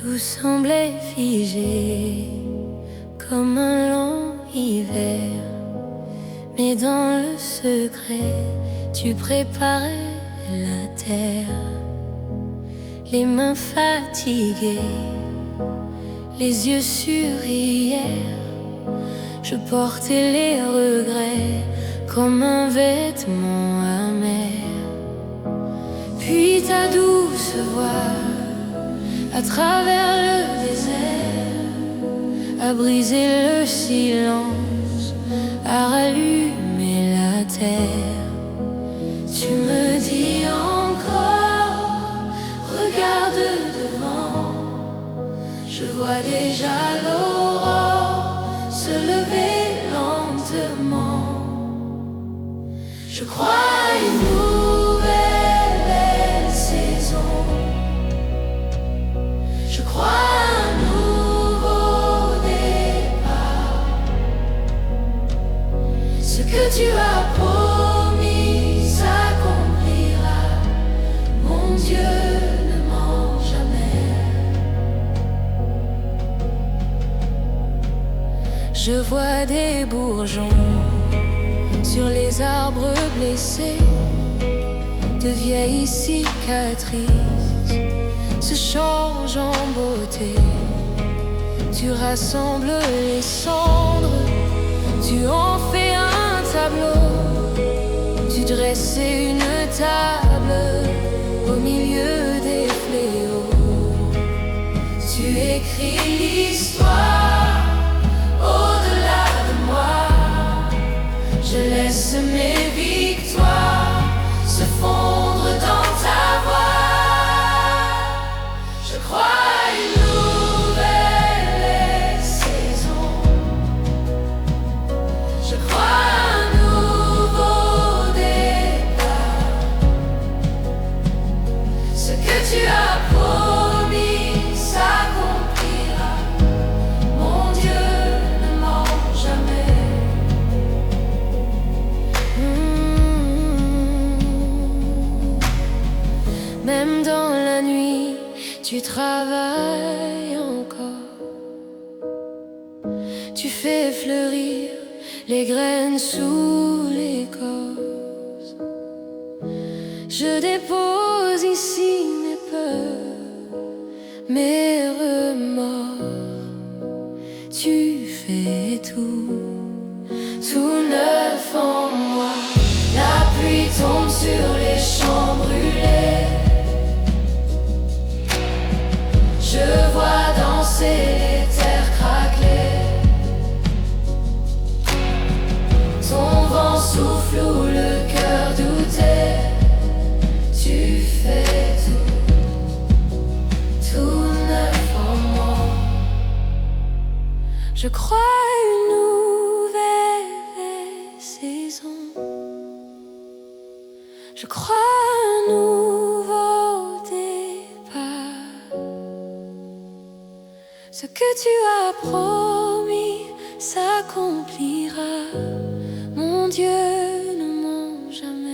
Tout semblait figé comme un long hiver, mais dans le secret, tu préparais la terre. Les mains fatiguées, les yeux sur hier, je portais les regrets comme un vêtement amer. Puis ta douce voix à travers le désert a brisé le silence, a rallumé la terre. Tu me dis encore, regarde devant, je vois déjà l'aurore se lever lentement. Je crois à une nouvelle saison, je crois à un nouveau départ. Ce que tu as promis s'accomplira, mon Dieu ne ment jamais. Je vois des bourgeons sur les arbres blessés, de vieilles cicatrices se changent en beauté. Tu rassembles les cendres, tu en fais un tableau, tu dresses une table au milieu des fléaux. Tu écris l'histoire au-delà de moi, je laisse mes victoires se fondre dans ta voix. Je crois à une nouvelle saison, je crois à un nouveau départ. Ce que tu as promis s'accomplira, mon Dieu ne ment jamais. Même dans la nuit, tu travailles encore. Tu fais fleurir les graines sous l'écorce. Je dépose ici mes peurs, mes remords. Tu fais tout neuf en moi. La pluie tombe sur les champs brûlés. Je vois danser les terres craquelées. Ton vent souffle où le cœur doutait. Tu fais tout neuf en moi. Je crois à une nouvelle saison, je crois à un nouveau départ. Ce que tu as promis s'accomplira, mon Dieu ne ment jamais.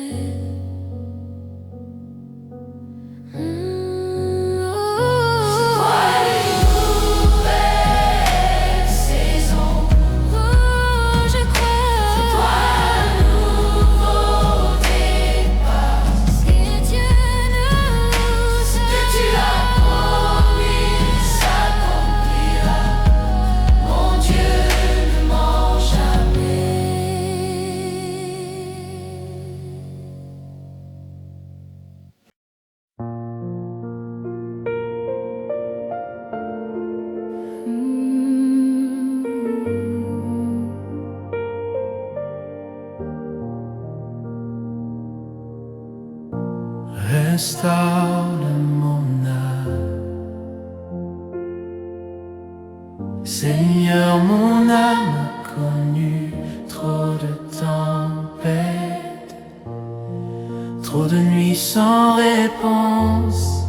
Restaure mon âme, Seigneur, mon âme a connu trop de tempêtes, trop de nuits sans réponse.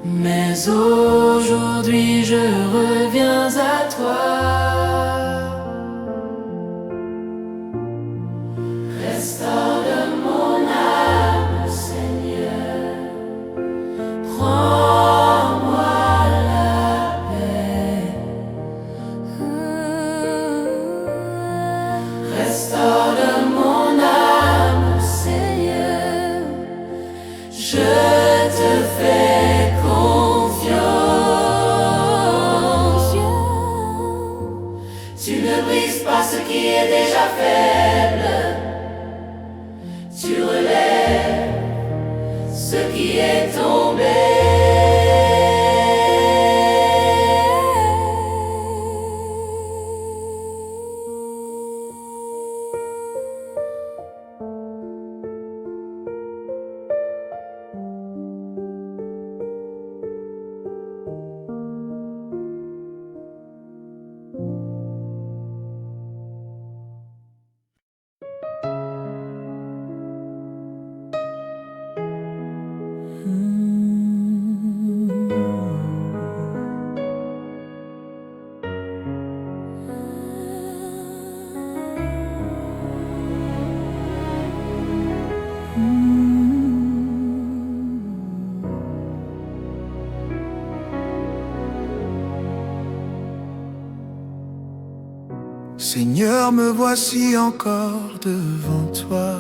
Mais aujourd'hui je reviens à toi. Restaure mon âme, Seigneur. Prends-moi. Seigneur, me voici encore devant toi,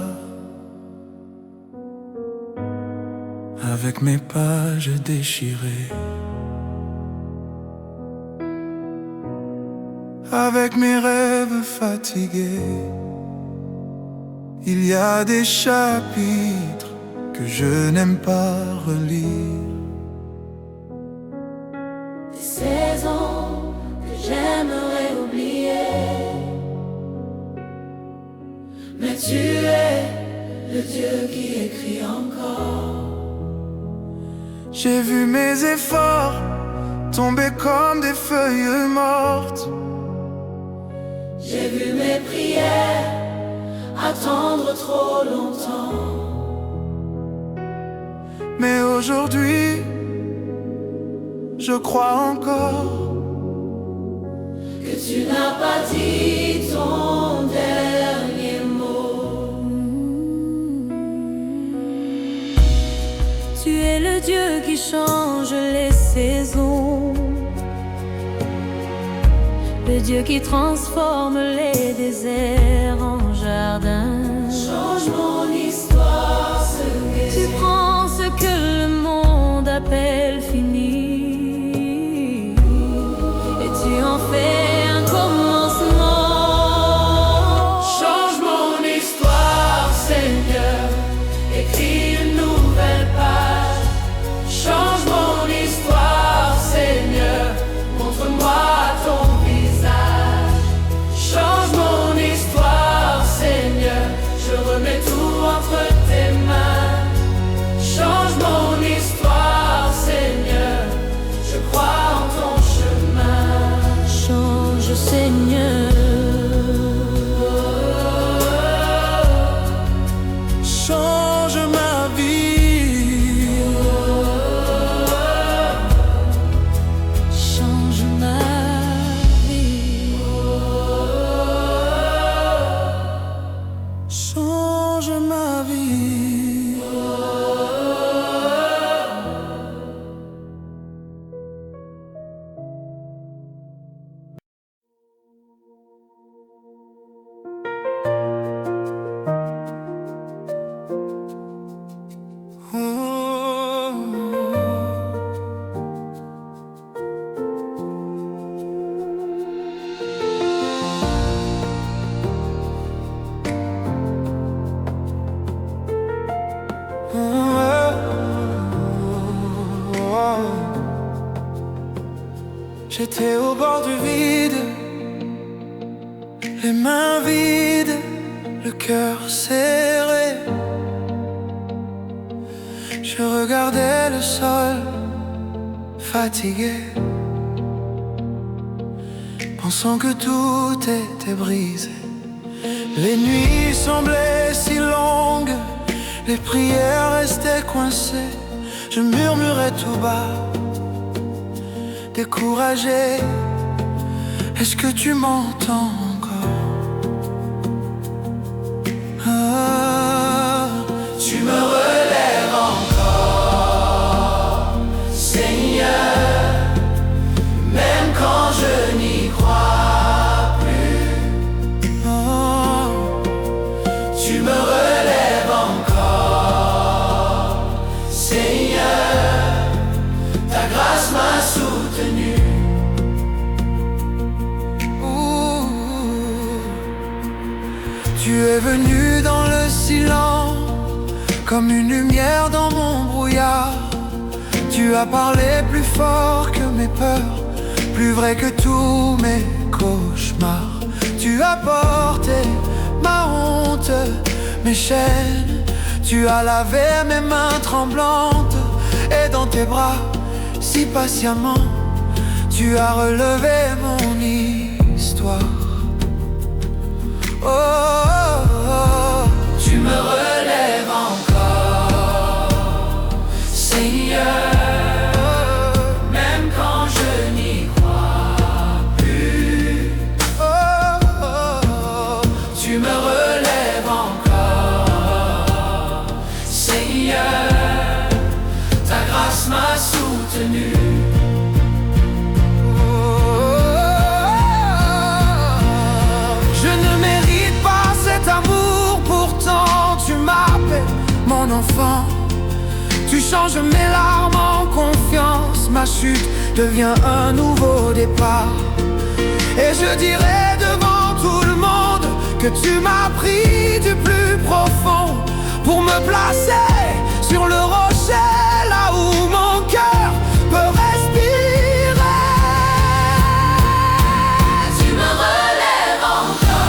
avec mes pages déchirées, avec mes rêves fatigués. Il y a des chapitres que je n'aime pas relire, des saisons que j'aimerais oublier. Mais tu es le Dieu qui écrit encore. J'ai vu mes efforts tomber comme des feuilles mortes. J'ai vu mes prières attendre trop longtemps. Mais aujourd'hui, je crois encore que tu n'as pas dit ton dernier mot. Tu es le Dieu qui change les saisons, le Dieu qui transforme les déserts en jardins. Change mon histoire, Seigneur. Tu prends ce que le monde appelle fini et tu en fais un commencement. Change mon histoire, Seigneur. Écris une nouvelle page. Change mon histoire, Seigneur. Montre-moi ton visage. Change mon histoire, Seigneur. Je remets tout entre tes mains. Change mon histoire, Seigneur. Je crois en ton chemin. Change, Seigneur. change ma vie. Change ma vie. Change ma vie. J'étais au bord du vide, les mains vides, le cœur serré. Je regardais le sol, fatigué, pensant que tout était brisé. Les nuits semblaient si longues, les prières restaient coincées. Je murmurais tout bas, découragé. Est-ce que tu m'entends encore? Ah, tu me relèves encore, Seigneur, même quand je n'y crois plus. Oh, tu me relèves encore, Seigneur, ta grâce m'a soutenu. Tu es venu dans le silence, comme une lumière dans mon brouillard. Tu as parlé plus fort que mes peurs, plus vrai que tous mes cauchemars. Tu as porté ma honte, mes chaînes. Tu as lavé mes mains tremblantes, et dans tes bras, si patiemment, tu as relevé mon histoire. Oh, oh, oh, tu me relèves encore, Seigneur, même quand je n'y crois plus. Oh, oh, oh, tu me relèves encore, Seigneur, ta grâce m'a soutenu. change mes larmes en confiance. Ma chute devient un nouveau départ. Et je dirai devant tout le monde que tu m'as pris du plus profond pour me placer sur le rocher, là où mon cœur peut respirer. Tu me relèves encore,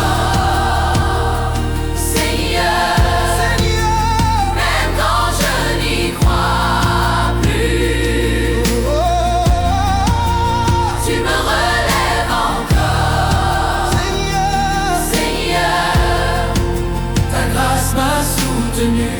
Seigneur, même quand je n'y crois plus. Tu me relèves encore, Seigneur, ta grâce m'a soutenu.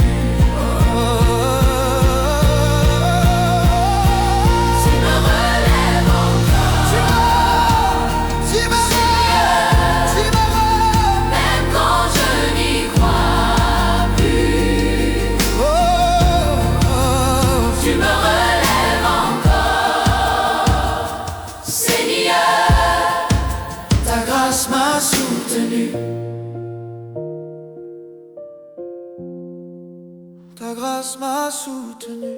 M'a soutenu. Ta grâce m'a soutenu.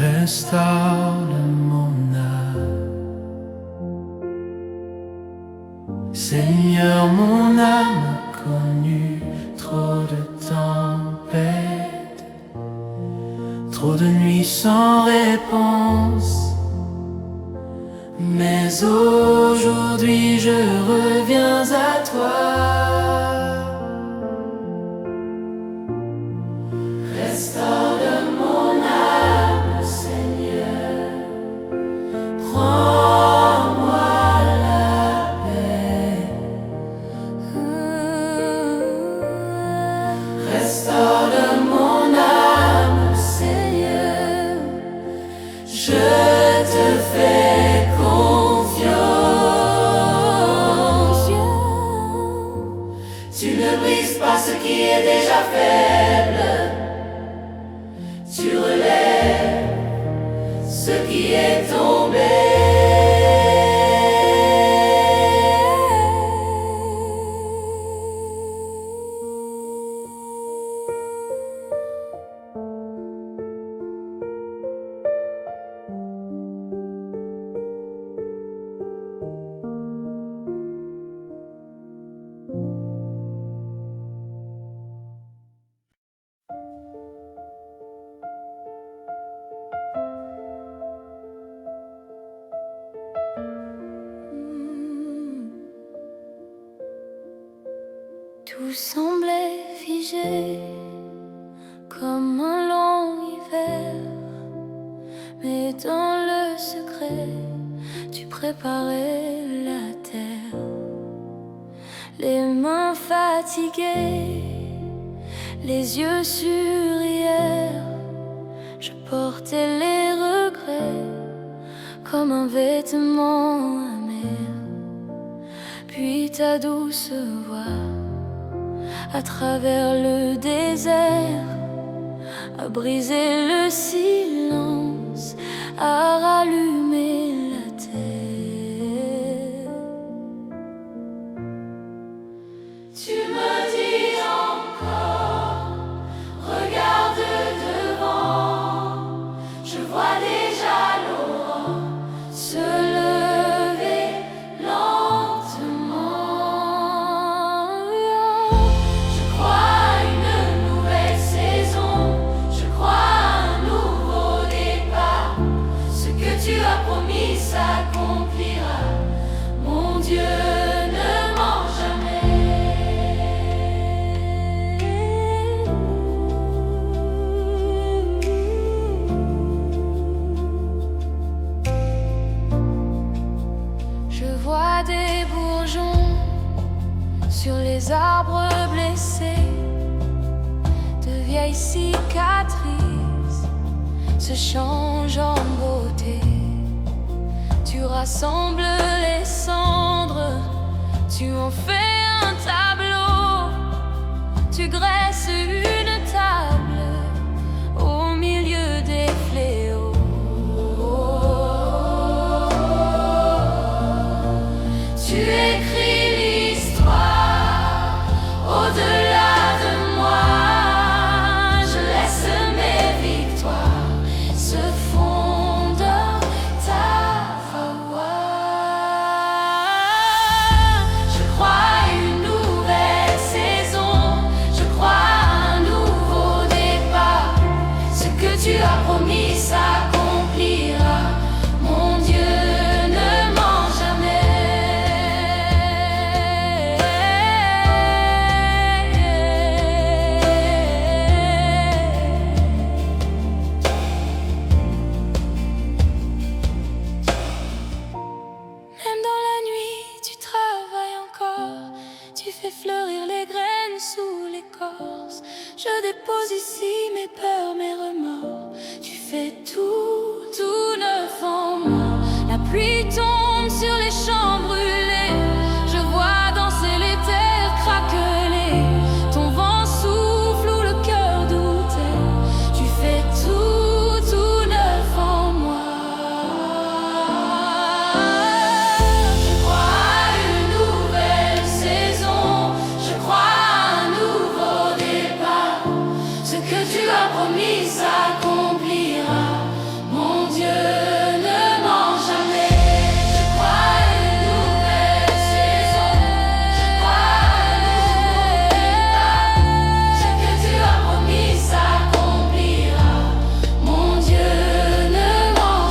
Restaure mon âme, Seigneur, mon âme a connu trop de tempêtes, trop de nuits sans réponse. Mais aujourd'hui je reviens à toi. Tu ne brises pas ce qui est déjà faible. Tu relèves ce qui est tombé. Tout semblait figé comme un long hiver, mais dans le secret, tu préparais la terre. Les mains fatiguées, les yeux sur hier, je portais les regrets comme un vêtement amer. Puis ta douce voix à travers le désert a brisé le silence, a rallumé la terre. Tu me dis encore, regarde devant, je vois déjà l'aurore se lever lentement. Je crois à une nouvelle saison, je crois à un nouveau départ. Ce que tu as promis s'accomplira, mon Dieu ne ment jamais. Je vois des bourgeons sur les arbres blessés, de vieilles cicatrices se changent en beauté. Tu rassembles les cendres, tu en fais un un tableau, tu graisses une table au milieu des fléaux. Tu écris l'histoire au-delà de moi. Je laisse mes victoires se fondre ta voix. Je crois à une nouvelle saison, je crois à un nouveau départ. Ce que tu as promis s'accomplira. Mon Dieu ne ment Même dans la nuit, tu travailles encore. Tu fais fleurir les graines sous l'écorce. Je dépose ici mes peurs, mes remords. Tu fais tout neuf en moi. La pluie tombe sur les champs brûlés. Je vois danser les terres craquelées. Ton vent souffle où le cœur doutait. Tu fais tout neuf en moi. Je crois à une nouvelle saison, je crois à un nouveau départ. Ce que tu as promis s'accomplira. Mon Dieu ne ment jamais. Je crois à une nouvelle saison, je crois à un nouveau départ. Ce que tu as promis s'accomplira. Mon Dieu ne ment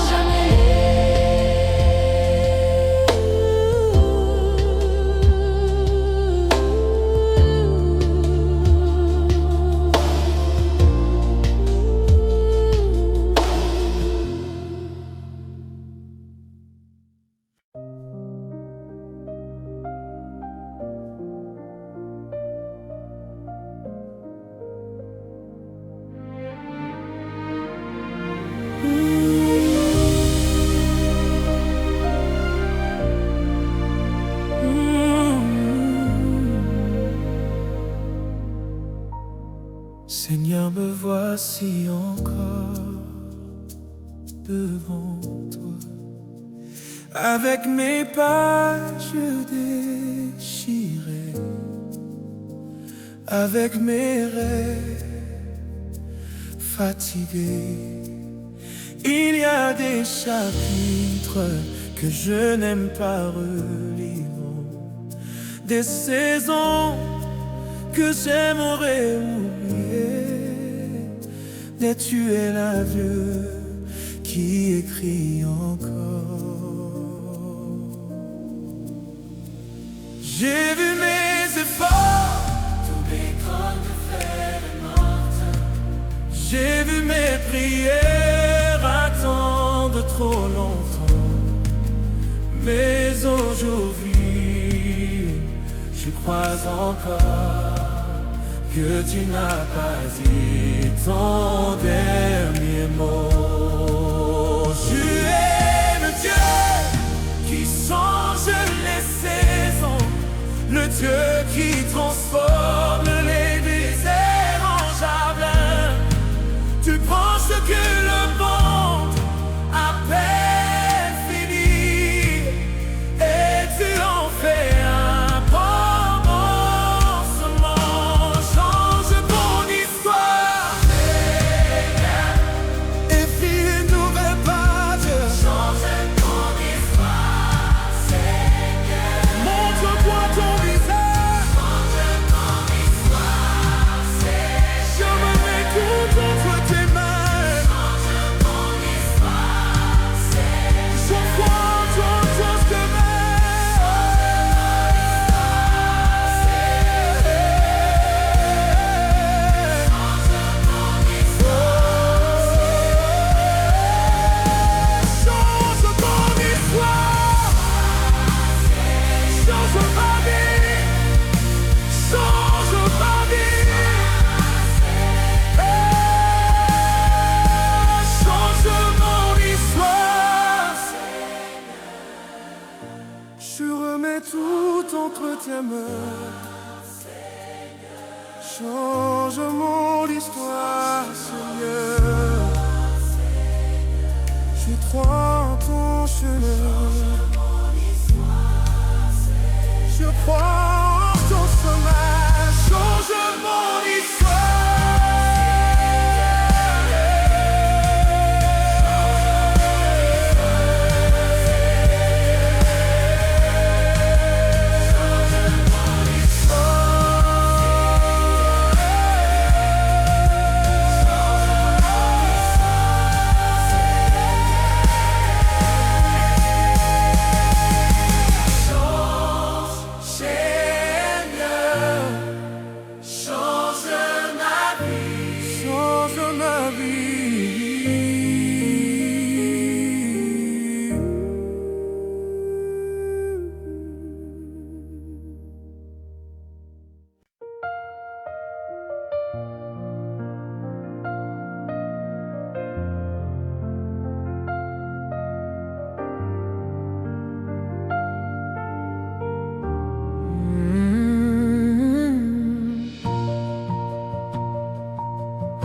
Seigneur, me voici encore devant toi, avec mes pages déchirées, avec mes rêves fatigués. Il y a des chapitres que je n'aime pas relire, des saisons que j'aimerais oublier. Mais tu es l'adieu qui écrit encore. J'ai vu mes efforts tomber comme de feuilles mortes. J'ai vu mes prières attendre trop longtemps. Mais aujourd'hui, je crois encore que tu n'as pas dit ton dernier mot. Tu es le Dieu qui change les saisons, le Dieu qui transforme les déserts en jardins. Tu prends ce que le monde appelle fini et tu en fais un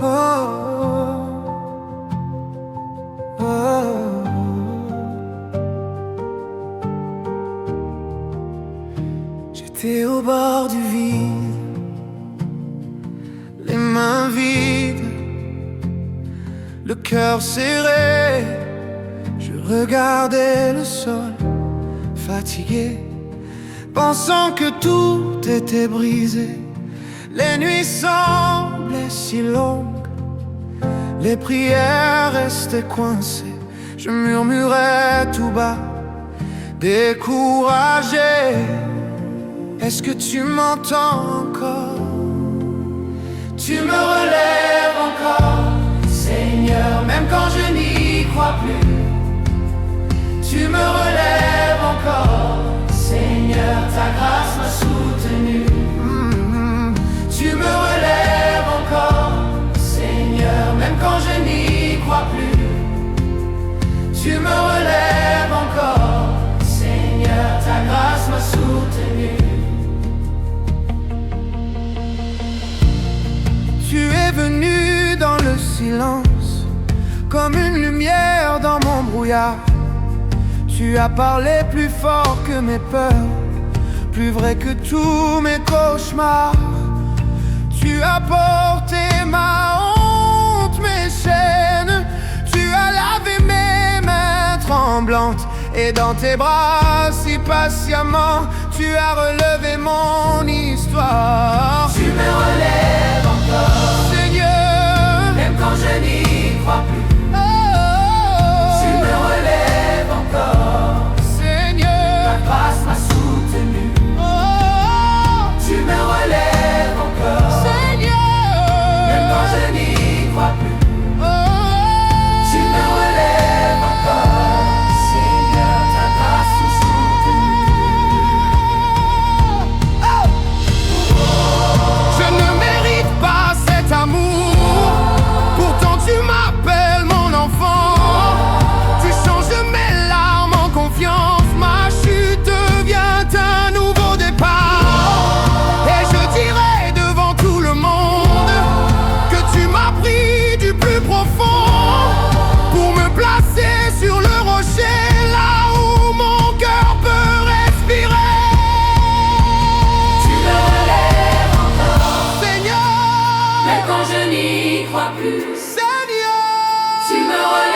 oh. J'étais au bord du vide, les mains vides, le cœur serré. Je regardais le sol, fatigué, pensant que tout était brisé. Les nuits semblaient si longues, les prières restaient coincées. Je murmurais tout bas, découragé. Est-ce que tu m'entends encore? Tu me relèves encore, Seigneur, même quand je n'y crois plus. Tu me relèves encore, Seigneur, ta grâce m'a soutenu. Tu me relèves encore, Seigneur, même quand je n'y crois plus. Tu me relèves encore, Seigneur, ta grâce m'a soutenu. Tu es venu dans le silence, comme une lumière dans mon brouillard. Tu as parlé plus fort que mes peurs, plus vrai que tous mes cauchemars. Tu as porté ma honte, mes chaînes. Tu as lavé mes mains tremblantes. Et dans tes bras, si patiemment, tu as relevé mon histoire. Tu me relèves encore, Seigneur, même quand je n'y crois plus. Tu me relèves encore, Seigneur, ta grâce m'a soutenu. Tu me relèves encore, Seigneur, même quand je n'y crois plus. Tu me relèves encore, Seigneur, ta grâce m'a soutenu. Je ne mérite pas cet amour, pourtant tu m'appelles mon enfant. Tu changes mes larmes en confiance, ma chute devient un nouveau départ. Et je dirai devant tout le monde que tu m'as pris du plus profond pour me placer sur le rocher, là où mon cœur peut respirer. Tu me relèves encore, Seigneur, même quand je n'y crois plus. Seigneur. Tu me relèves